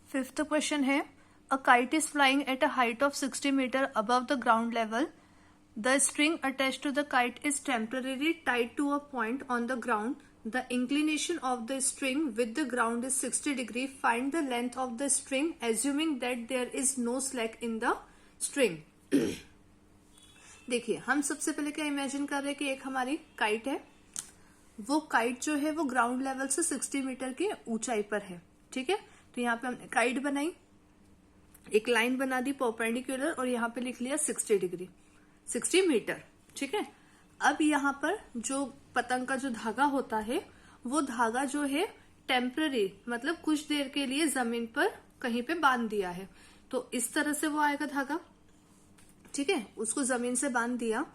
Fifth question है, a kite is flying at a height of 60 metre above the ground level. The string attached to the kite is temporary tied to a point on the ground. The inclination of the string with the ground is 60 degree. Find the length of the string assuming that there is no slack in the string. देखिए, हम सबसे पहले क्या imagine कर रहे हैं कि एक हमारी काइट है. वो काइट जो है वो ग्राउंड लेवल से 60 मीटर की ऊंचाई पर है. ठीक है, तो यहाँ पे हमने काइट बनाई, एक लाइन बना दी परपेंडिकुलर और यहाँ पे लिख लिया 60 डिग्री, 60 मीटर. ठीक है, अब यहाँ पर जो पतंग का जो धागा होता है वो धागा जो है टेम्पररी मतलब कुछ देर के लिए जमीन पर कहीं पे बांध दिया है. तो इस तरह से वो आएगा धागा. ठीक है, उसको जमीन से बांध दिया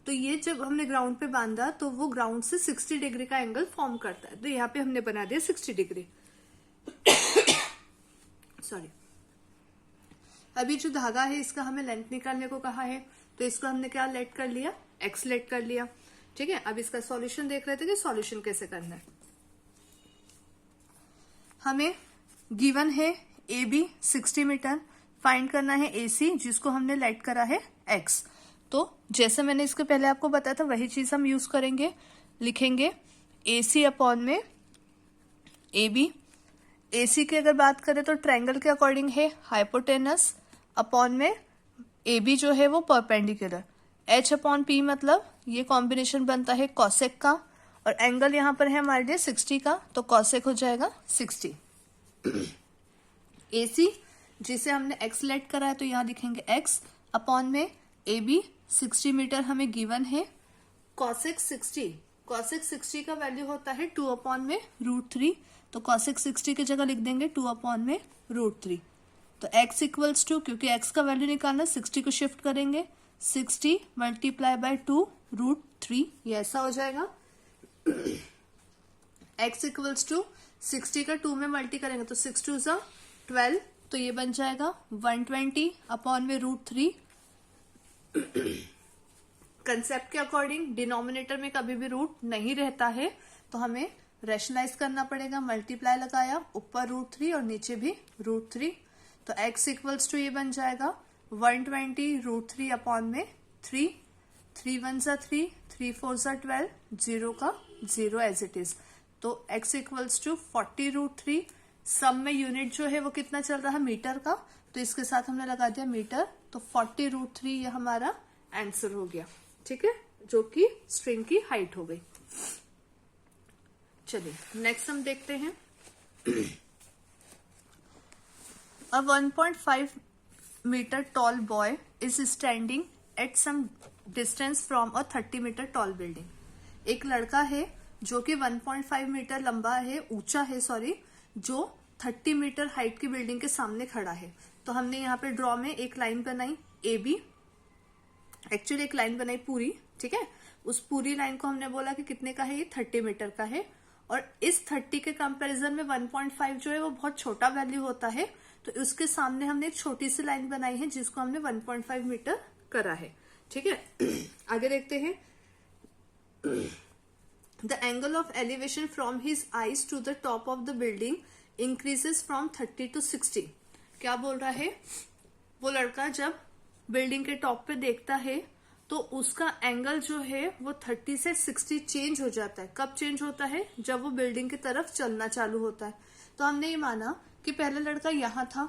तो ये जब हमने ग्राउंड पे बांधा तो वो ग्राउंड से 60 डिग्री का एंगल फॉर्म करता है. तो यहाँ पे हमने बना दिया 60 डिग्री. सॉरी. अभी जो धागा है इसका हमें लेंथ निकालने को कहा है तो इसको हमने क्या लेट कर लिया, एक्स लेट कर लिया. ठीक है, अब इसका सॉल्यूशन देख रहे थे कि सॉल्यूशन कैसे करना है. हमें गिवन है ए बी 60 मीटर, फाइंड करना है ए सी जिसको हमने लेट करा है एक्स. तो जैसे मैंने इसके पहले आपको बताया था वही चीज हम यूज करेंगे. लिखेंगे ए सी अपॉन में ए बी. ए सी की अगर बात करें तो ट्रायंगल के अकॉर्डिंग है हाइपोटेनस, अपॉन में ए बी जो है वो परपेंडिकुलर. एच अपॉन पी मतलब ये कॉम्बिनेशन बनता है कॉसेक का और एंगल यहां पर है हमारे लिए 60 का तो कॉसेक हो जाएगा 60. ए सी जिसे हमने एक्स लेट करा है तो यहां लिखेंगे एक्स अपॉन में ए बी 60 मीटर हमें गिवन है. कॉसेक 60, कॉसेक 60 का वैल्यू होता है 2 अपॉन में √3. तो कॉसेक 60 की जगह लिख देंगे 2 अपॉन में √3. तो x इक्वल्स टू, क्योंकि x का वैल्यू निकालना 60 को शिफ्ट करेंगे 60 मल्टीप्लाई बाय 2 √3. ये ऐसा हो जाएगा. x इक्वल्स टू 60 का 2 में मल्टी करेंगे तो 6 2 सा 12. तो ये बन जाएगा 120 अपॉन में √3. कंसेप्ट के अकॉर्डिंग डिनोमिनेटर में कभी भी रूट नहीं रहता है तो हमें रेशनलाइज करना पड़ेगा. मल्टीप्लाई लगाया, ऊपर √3 और नीचे भी √3. तो x इक्वल्स टू ये बन जाएगा 120 √3 अपॉन में 3. 3 1 सा 3, 3 4 सा 12, 0 का 0 एज इट इज. तो x इक्वल्स टू 40 √3. सम में यूनिट जो है वो कितना चल रहा है मीटर का, तो इसके साथ हमने लगा दिया मीटर. तो 40 √3 ये हमारा आंसर हो गया. ठीक है, जो कि स्ट्रिंग की हाइट हो गई. चलिए नेक्स्ट हम देखते हैं. A 1.5 meter tall boy is standing at some distance from a 30 meter tall building. एक लड़का है जो कि 1.5 मीटर लंबा है, ऊंचा है सॉरी, जो 30 मीटर हाइट की बिल्डिंग के सामने खड़ा है. तो हमने यहाँ पे ड्रॉ में एक लाइन बनाई ए बी, एक्चुअली एक लाइन बनाई पूरी. ठीक है, उस पूरी लाइन को हमने बोला कि कितने का है, ये 30 मीटर का है. और इस 30 के कंपैरिजन में 1.5 जो है वो बहुत छोटा वैल्यू होता है तो उसके सामने हमने एक छोटी सी लाइन बनाई है जिसको हमने 1.5 मीटर करा है. ठीक है, आगे देखते हैं. The angle of elevation from his eyes to the top of the building increases from 30 to 60. क्या बोल रहा है, वो लड़का जब बिल्डिंग के टॉप पे देखता है तो उसका एंगल जो है वो 30 से 60 चेंज हो जाता है. कब चेंज होता है, जब वो बिल्डिंग की तरफ चलना चालू होता है. तो हमने ये माना कि पहला लड़का यहाँ था.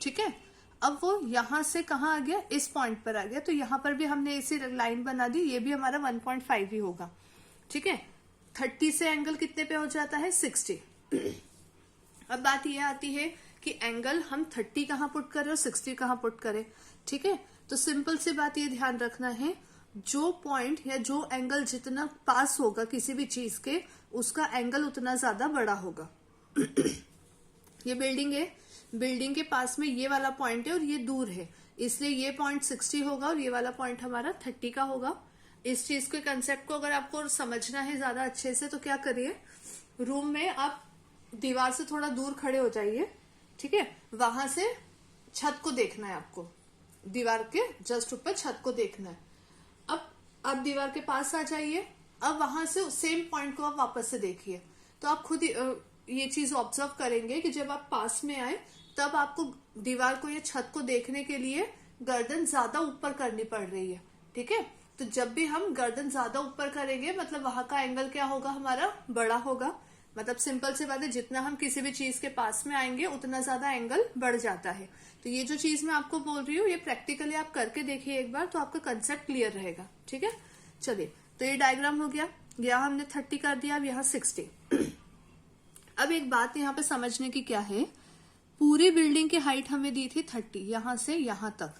ठीक है, अब वो यहां से कहाँ आ गया, इस पॉइंट पर आ गया. तो यहाँ पर भी हमने इसी लाइन बना दी, ये भी हमारा 1.5 ही होगा. ठीक है, 30 से एंगल कितने पे हो जाता है, 60. अब बात ये आती है कि एंगल हम 30 कहाँ पुट करें और 60 कहाँ पुट करें. ठीक है, तो सिंपल सी बात ये ध्यान रखना है, जो पॉइंट या जो एंगल जितना पास होगा किसी भी चीज के उसका एंगल उतना ज्यादा बड़ा होगा. ये बिल्डिंग है, बिल्डिंग के पास में ये वाला पॉइंट है और ये दूर है, इसलिए ये पॉइंट 60 होगा और ये वाला पॉइंट हमारा 30 का होगा. इस चीज के कंसेप्ट को अगर आपको समझना है ज्यादा अच्छे से तो क्या करिए, रूम में आप दीवार से थोड़ा दूर खड़े हो जाइए. ठीक है, वहां से छत को देखना है आपको, दीवार के जस्ट ऊपर छत को देखना है. अब आप दीवार के पास आ जाइए, अब वहां से सेम पॉइंट को आप वापस से देखिए तो आप खुद ये चीज ऑब्जर्व करेंगे कि जब आप पास में आए तब आपको दीवार को या छत को देखने के लिए गर्दन ज्यादा ऊपर करनी पड़ रही है, ठीक है। तो जब भी हम गर्दन ज्यादा ऊपर करेंगे मतलब वहां का एंगल क्या होगा, हमारा बड़ा होगा। मतलब सिंपल सी बात है, जितना हम किसी भी चीज के पास में आएंगे उतना ज्यादा एंगल बढ़ जाता है। तो ये जो चीज मैं आपको बोल रही हूँ ये प्रैक्टिकली आप करके देखिए एक बार, तो आपका कंसेप्ट क्लियर रहेगा, ठीक है। चलिए, तो ये डायग्राम हो गया, यहाँ हमने 30 कर दिया, अब यहाँ 60। अब एक बात यहाँ पे समझने की क्या है, पूरी बिल्डिंग की हाइट हमें दी थी 30, यहां से यहां तक,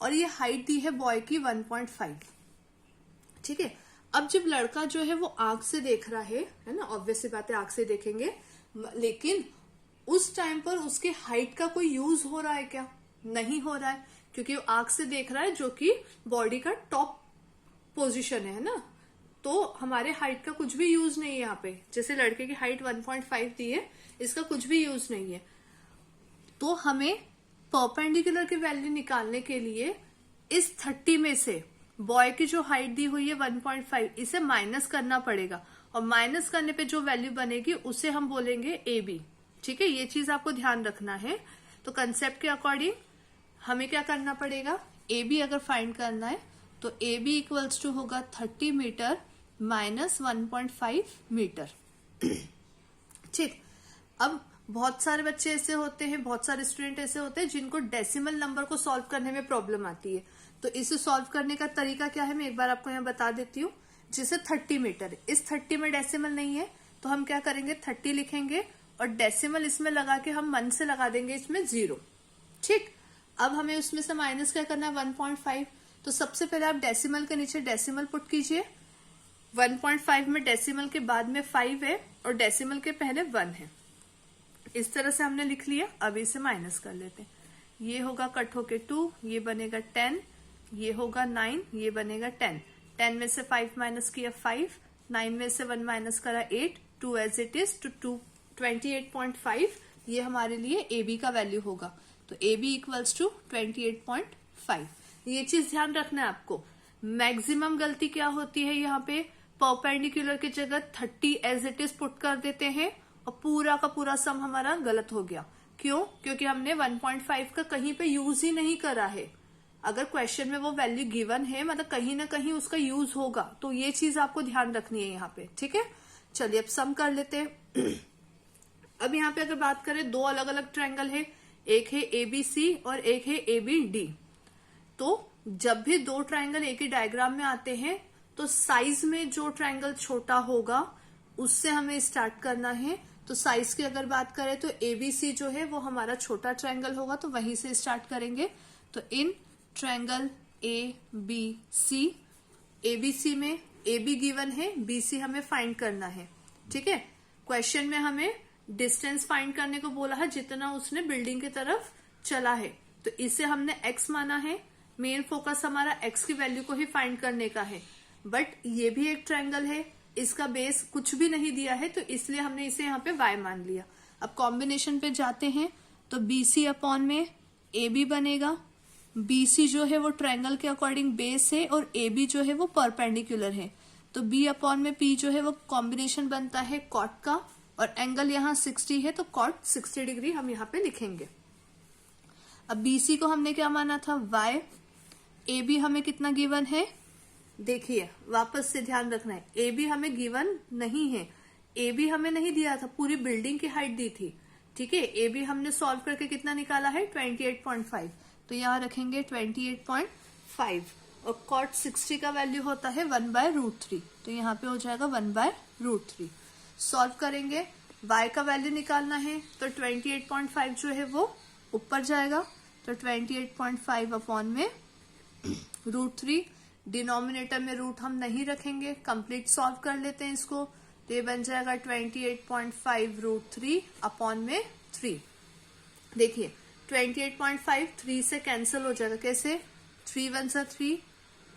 और ये हाइट दी है बॉय की 1.5, ठीक है। अब जब लड़का जो है वो आंख से देख रहा है ना, ऑब्वियस सी बात है आंख से देखेंगे, लेकिन उस टाइम पर उसके हाइट का कोई यूज हो रहा है क्या, नहीं हो रहा है, क्योंकि वो आंख से देख रहा है जो कि बॉडी का टॉप पोजीशन है ना। तो हमारे हाइट का कुछ भी यूज नहीं है यहाँ पे, जैसे लड़के की हाइट 1.5 दी है, इसका कुछ भी यूज नहीं है। तो हमें परपेंडिकुलर की वैल्यू निकालने के लिए इस 30 में से बॉय की जो हाइट दी हुई है 1.5, इसे माइनस करना पड़ेगा, और माइनस करने पे जो वैल्यू बनेगी उसे हम बोलेंगे ए बी, ठीक है। ये चीज आपको ध्यान रखना है। तो कंसेप्ट के अकॉर्डिंग हमें क्या करना पड़ेगा, ए बी अगर फाइंड करना है तो ए बी इक्वल्स टू होगा 30 मीटर माइनस 1.5 मीटर, ठीक। अब बहुत सारे बच्चे ऐसे होते हैं, बहुत सारे स्टूडेंट ऐसे होते हैं जिनको डेसिमल नंबर को सॉल्व करने में प्रॉब्लम आती है। तो इसे सॉल्व करने का तरीका क्या है, मैं एक बार आपको यहाँ बता देती हूँ। जैसे 30 मीटर है, इस 30 में डेसिमल नहीं है, तो हम क्या करेंगे, 30 लिखेंगे और डेसिमल इसमें लगा के हम 1 से लगा देंगे इसमें 0, ठीक। अब हमें उसमें से माइनस क्या करना है, 1.5। तो सबसे पहले आप डेसिमल के नीचे डेसिमल पुट कीजिए। 1.5 में डेसिमल के बाद में 5 है और डेसिमल के पहले 1 है। इस तरह से हमने लिख लिया। अब इसे माइनस कर लेते हैं, ये होगा कट होके 2, ये बनेगा 10, ये होगा 9, ये बनेगा 10। 10 में से 5 माइनस किया 5, 9 में से 1 माइनस करा 8, 2 एज इट इज टू 28.5, ये हमारे लिए ए बी का वैल्यू होगा। तो ए बी इक्वल्स टू 28.5। ये चीज ध्यान रखना है आपको। मैक्सिमम गलती क्या होती है यहाँ पे, परपेंडिकुलर की जगह 30 एज इट इज पुट कर देते हैं और पूरा का पूरा सम हमारा गलत हो गया। क्यों? क्योंकि हमने 1.5 का कहीं पे यूज ही नहीं करा है। अगर क्वेश्चन में वो वैल्यू गिवन है मतलब कहीं ना कहीं उसका यूज होगा, तो ये चीज आपको ध्यान रखनी है यहाँ पे, ठीक है। चलिए अब सम कर लेते हैं। अब यहाँ पे अगर बात करें, दो अलग अलग ट्रायंगल है, एक है एबीसी और एक है एबीडी। तो जब भी दो ट्रायंगल एक ही डायग्राम में आते हैं तो साइज में जो ट्रायंगल छोटा होगा उससे हमें स्टार्ट करना है। तो साइज की अगर बात करें तो एबीसी जो है वो हमारा छोटा ट्रायंगल होगा, तो वहीं से स्टार्ट करेंगे। तो in triangle A B C, ABC में ए बी गिवन है, बीसी हमें फाइंड करना है, ठीक है। क्वेश्चन में हमें डिस्टेंस फाइंड करने को बोला है जितना उसने बिल्डिंग की तरफ चला है, तो इसे हमने एक्स माना है। मेन फोकस हमारा एक्स की वैल्यू को ही फाइंड करने का है। बट ये भी एक ट्रायंगल है, इसका बेस कुछ भी नहीं दिया है, तो इसलिए हमने इसे यहाँ पे y मान लिया। अब कॉम्बिनेशन पे जाते हैं तो BC अपॉन में AB बनेगा। BC जो है वो ट्रायंगल के अकॉर्डिंग बेस है और AB जो है वो परपेंडिकुलर है, तो B अपॉन में P जो है वो कॉम्बिनेशन बनता है कॉट का, और एंगल यहाँ 60 है तो कॉट 60 डिग्री हम यहाँ पे लिखेंगे। अब BC को हमने क्या माना था, y। AB हमें कितना गिवन है, देखिए वापस से ध्यान रखना है, ए बी हमें गिवन नहीं है, ए बी हमें नहीं दिया था, पूरी बिल्डिंग की हाइट दी थी, ठीक है। ए बी हमने सॉल्व करके कितना निकाला है, 28.5, तो यहाँ रखेंगे 28.5, और कॉट 60 का वैल्यू होता है 1/√3, तो यहाँ पे हो जाएगा 1/√3। सॉल्व करेंगे, y का वैल्यू निकालना है, तो 28.5 जो है वो ऊपर जाएगा, तो 28.5 अपॉन में √3। डिनोमिनेटर में रूट हम नहीं रखेंगे, कंप्लीट सॉल्व कर लेते हैं इसको, तो ये बन जाएगा 28.5 √3 अपॉन में 3। देखिए 28.5 3 से कैंसिल हो जाएगा, कैसे, 3 1 सा 3,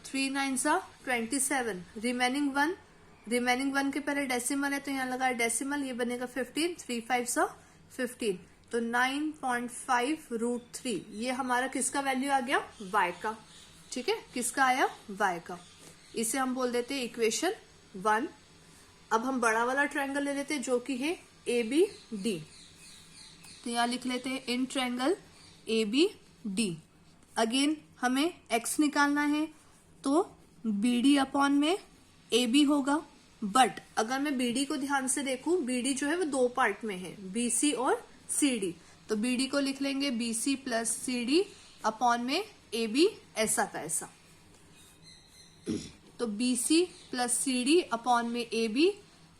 3 9 सा 27, रिमेनिंग 1 के पहले डेसिमल है तो यहाँ लगा डेसिमल, ये बनेगा 15, 3 5 सा 15, तो 9.5 √3 ये हमारा किसका वैल्यू आ गया, y का, ठीक है। किसका आया, y का। इसे हम बोल देते हैं इक्वेशन 1। अब हम बड़ा वाला ट्रायंगल ले लेते हैं जो कि है ABD। तो यहां लिख लेते हैं इन ट्रायंगल ABD। अगेन हमें x निकालना है तो BD अपॉन में AB होगा। बट अगर मैं BD को ध्यान से देखूं, BD जो है वो दो पार्ट में है, BC और CD। तो BD को लिख लेंगे BC प्लस CD अपॉन में AB, ऐसा का ऐसा। तो BC प्लस CD अपॉन में AB।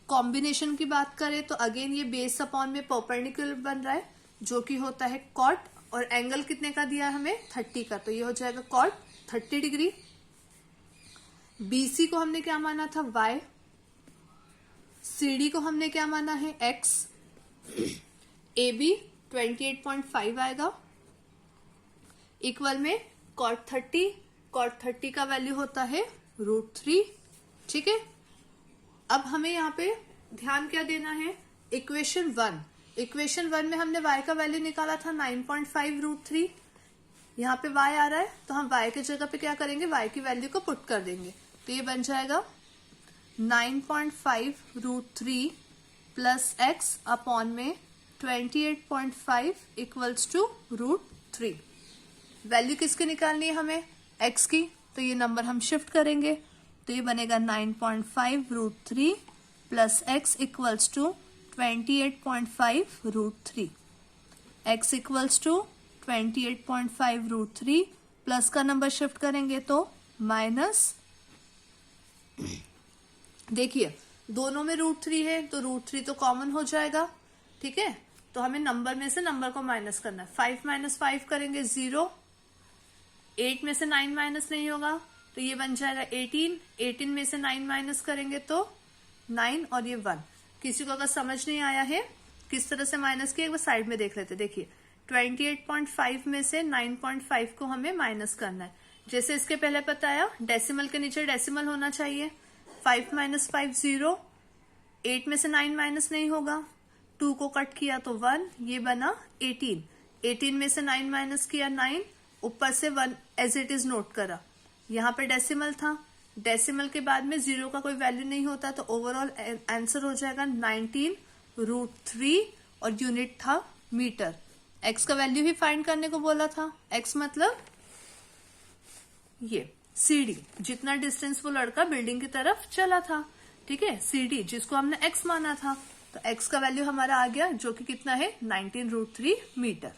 कॉम्बिनेशन की बात करें तो अगेन ये बेस अपॉन में परपेंडिकुलर बन रहा है, जो कि होता है कॉट, और एंगल कितने का दिया है हमें 30 का, तो ये हो जाएगा कॉट 30 डिग्री। BC को हमने क्या माना था y, CD को हमने क्या माना है x, AB 28.5 आएगा इक्वल में कॉट 30 का वैल्यू होता है √3। ठीक है, अब हमें यहाँ पे ध्यान क्या देना है, इक्वेशन 1 में हमने y का वैल्यू निकाला था 9.5 √3। यहाँ पे y आ रहा है तो हम y के जगह पे क्या करेंगे, y की वैल्यू को पुट कर देंगे। तो ये बन जाएगा 9.5 √3 प्लस x अपॉन में 28.5 इक्वल्स टू √3। वैल्यू किसकी निकालनी है हमें, x की, तो ये नंबर हम शिफ्ट करेंगे। तो ये बनेगा 9.5 √3 plus x equals to 28.5 √3। x equals to 28.5 √3 plus का नंबर शिफ्ट करेंगे तो माइनस। देखिए दोनों में √3 है तो √3 तो कॉमन हो जाएगा। ठीक है, तो हमें नंबर में से नंबर को माइनस करना है। 5 माइनस 5 करेंगे 0, 8 में से 9 माइनस नहीं होगा तो ये बन जाएगा 18 में से 9 माइनस करेंगे तो 9 और ये 1। किसी को अगर समझ नहीं आया है किस तरह से माइनस किया, एक बार साइड में देख लेते। देखिए 28.5 में से 9.5 को हमें माइनस करना है। जैसे इसके पहले बताया, डेसिमल के नीचे डेसिमल होना चाहिए। 5 माइनस 5 0, 8 में से 9 माइनस नहीं होगा, 2 को कट किया तो 1, ये बना 18 में से 9 माइनस किया 9, ऊपर से 1 एज इट इज नोट करा। यहाँ पे डेसिमल था, डेसिमल के बाद में 0 का कोई वैल्यू नहीं होता, तो ओवरऑल आंसर हो जाएगा 19 √3 और यूनिट था मीटर। x का वैल्यू ही फाइंड करने को बोला था। x मतलब ये CD, जितना डिस्टेंस वो लड़का बिल्डिंग की तरफ चला था। ठीक है, CD जिसको हमने x माना था, तो x का वैल्यू हमारा आ गया जो कि कितना है 19 √3 मीटर।